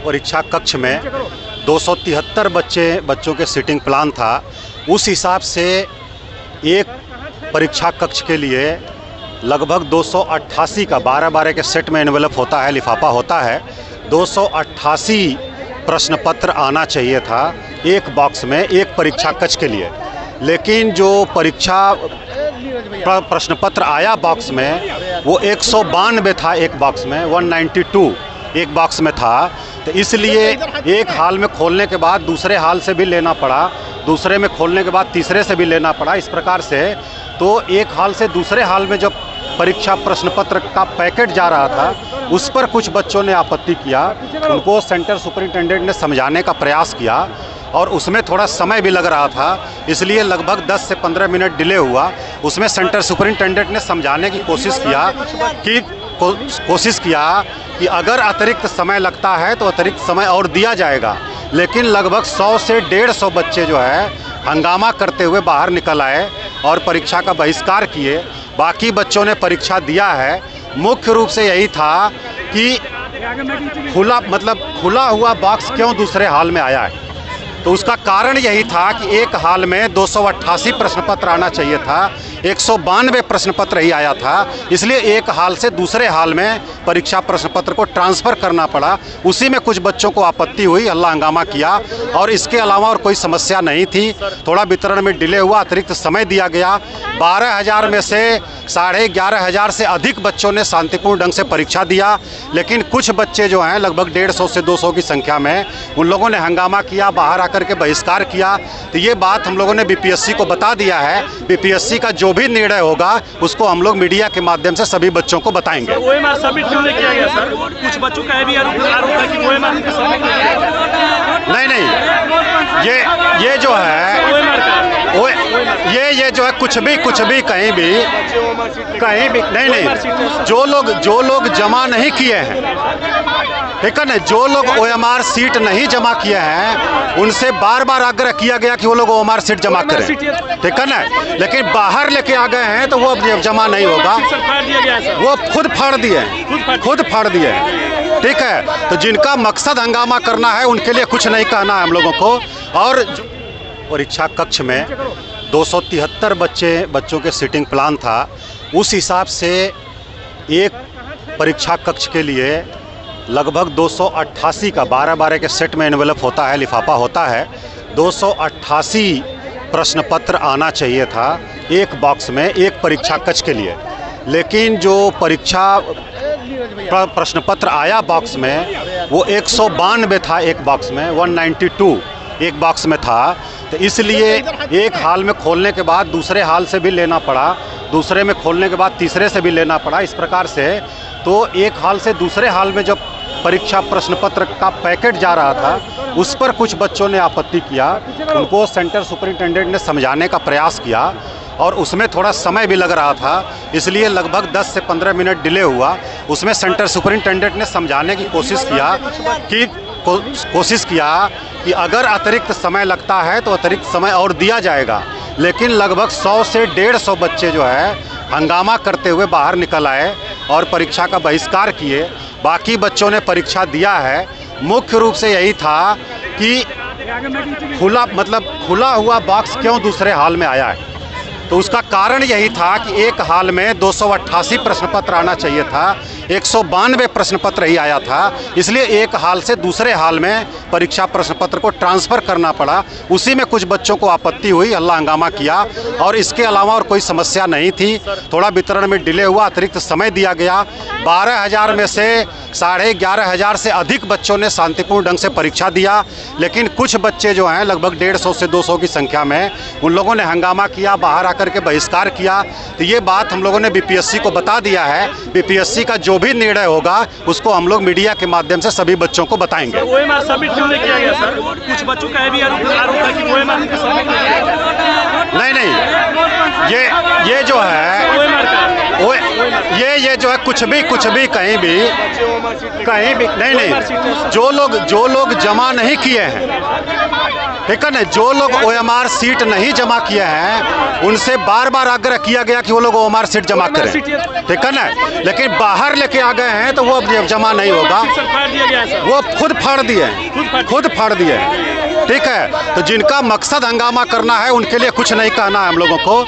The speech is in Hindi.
परीक्षा कक्ष में 273 बच्चों के सीटिंग प्लान था। उस हिसाब से एक परीक्षा कक्ष के लिए लगभग 288 का 12-12 के सेट में एनवेलप होता है, लिफाफा होता है। 288 प्रश्न पत्र आना चाहिए था एक बॉक्स में, एक परीक्षा कक्ष के लिए। लेकिन जो परीक्षा प्रश्न पत्र आया बॉक्स में वो 192 था एक बॉक्स में, 192 एक बॉक्स में था। तो इसलिए एक हाल में खोलने के बाद दूसरे हाल से भी लेना पड़ा, दूसरे में खोलने के बाद तीसरे से भी लेना पड़ा। इस प्रकार से तो एक हाल से दूसरे हाल में जब परीक्षा प्रश्न पत्र का पैकेट जा रहा था, उस पर कुछ बच्चों ने आपत्ति किया। उनको सेंटर सुपरिटेंडेंट ने समझाने का प्रयास किया और उसमें थोड़ा समय भी लग रहा था, इसलिए लगभग 10 से 15 मिनट डिले हुआ। उसमें सेंटर सुपरिटेंडेंट ने समझाने की कोशिश किया कि अगर अतिरिक्त समय लगता है तो अतिरिक्त समय और दिया जाएगा। लेकिन लगभग 100 से 150 बच्चे जो है हंगामा करते हुए बाहर निकल आए और परीक्षा का बहिष्कार किए। बाकी बच्चों ने परीक्षा दिया है। मुख्य रूप से यही था कि खुला हुआ बॉक्स क्यों दूसरे हाल में आया है। तो उसका कारण यही था कि एक हाल में 288 प्रश्न पत्र आना चाहिए था, 192 प्रश्न पत्र ही आया था। इसलिए एक हाल से दूसरे हाल में परीक्षा प्रश्न पत्र को ट्रांसफ़र करना पड़ा। उसी में कुछ बच्चों को आपत्ति हुई, हल्ला हंगामा किया और इसके अलावा और कोई समस्या नहीं थी। थोड़ा वितरण में डिले हुआ, अतिरिक्त समय दिया गया। 12,000 में से 11,500 से अधिक बच्चों ने शांतिपूर्ण ढंग से परीक्षा दिया। लेकिन कुछ बच्चे जो हैं लगभग 150 से 200 की संख्या में, उन लोगों ने हंगामा किया, बाहर आकर के बहिष्कार किया। तो ये बात हम लोगों ने बीपीएससी को बता दिया है। बीपीएससी का जो भी निर्णय होगा उसको हम लोग मीडिया के माध्यम से सभी बच्चों को बताएंगे। ओएमआर सबमिट क्यों नहीं किया गया सर? कुछ बच्चों का भी आरोप है कि ओएमआर सबमिट नहीं, ये जो है ये जो है कुछ भी कहीं भी नहीं, जो लोग जमा नहीं किए हैं, ठीक है ना, जो लोग ओएमआर सीट नहीं जमा किए हैं उनसे बार आग्रह किया गया कि वो लोग ओएमआर सीट जमा करें, ठीक है ना। लेकिन बाहर लेके आ गए हैं तो वो अब जमा नहीं होगा, वो खुद फाड़ दिए, ठीक है। तो जिनका मकसद हंगामा करना है उनके लिए कुछ नहीं कहना है हम लोगों को। और परीक्षा कक्ष में 273 बच्चों के सीटिंग प्लान था। उस हिसाब से एक परीक्षा कक्ष के लिए लगभग 288 का 12-12 के सेट में एनवेलप होता है, लिफाफा होता है। 288 प्रश्न पत्र आना चाहिए था एक बॉक्स में, एक परीक्षा कक्ष के लिए। लेकिन जो परीक्षा प्रश्न पत्र आया बॉक्स में वो 192 था एक बॉक्स में, 192 एक बॉक्स में था। तो इसलिए एक हाल में खोलने के बाद दूसरे हाल से भी लेना पड़ा, दूसरे में खोलने के बाद तीसरे से भी लेना पड़ा। इस प्रकार से तो एक हाल से दूसरे हाल में जब परीक्षा प्रश्न पत्र का पैकेट जा रहा था, उस पर कुछ बच्चों ने आपत्ति किया। उनको सेंटर सुपरिटेंडेंट ने समझाने का प्रयास किया और उसमें थोड़ा समय भी लग रहा था, इसलिए लगभग 10 से 15 मिनट डिले हुआ। उसमें सेंटर सुपरिटेंडेंट ने समझाने की कोशिश किया कि अगर अतिरिक्त समय लगता है तो अतिरिक्त समय और दिया जाएगा। लेकिन लगभग 100 से 150 बच्चे जो है हंगामा करते हुए बाहर निकल आए और परीक्षा का बहिष्कार किए। बाकी बच्चों ने परीक्षा दिया है। मुख्य रूप से यही था कि खुला हुआ बॉक्स क्यों दूसरे हाल में आया है। तो उसका कारण यही था कि एक हाल में 288 प्रश्न पत्र आना चाहिए था, 192 प्रश्न पत्र ही आया था। इसलिए एक हाल से दूसरे हाल में परीक्षा प्रश्न पत्र को ट्रांसफ़र करना पड़ा। उसी में कुछ बच्चों को आपत्ति हुई, हल्ला हंगामा किया और इसके अलावा और कोई समस्या नहीं थी। थोड़ा वितरण में डिले हुआ, अतिरिक्त समय दिया गया। 12,000 में से 11,500 से अधिक बच्चों ने शांतिपूर्ण ढंग से परीक्षा दिया। लेकिन कुछ बच्चे जो हैं लगभग 150 से 200 की संख्या में, उन लोगों ने हंगामा किया, बाहर आकर के बहिष्कार किया। तो ये बात हम लोगों ने बीपीएससी को बता दिया है। बीपीएससी का जो भी निर्णय होगा उसको हम लोग मीडिया के माध्यम से सभी बच्चों को बताएंगे। ओएमआर सबमिट क्यों नहीं किया गया सर? कुछ बच्चों का भी आरोप है कि ओएमआर सबमिट नहीं, ये जो है वो ये जो है कुछ भी कहीं भी नहीं, जो लोग जमा नहीं किए हैं, ठीक है ना, जो लोग OMR सीट नहीं जमा किए हैं उनसे बार बार आग्रह किया गया कि वो लोग OMR सीट जमा करें, ठीक है ना, लेकिन बाहर लेके आ गए हैं तो वो अब जमा नहीं होगा, वो खुद फाड़ दिए, ठीक है। तो जिनका मकसद हंगामा करना है उनके लिए कुछ नहीं कहना है हम लोगों को।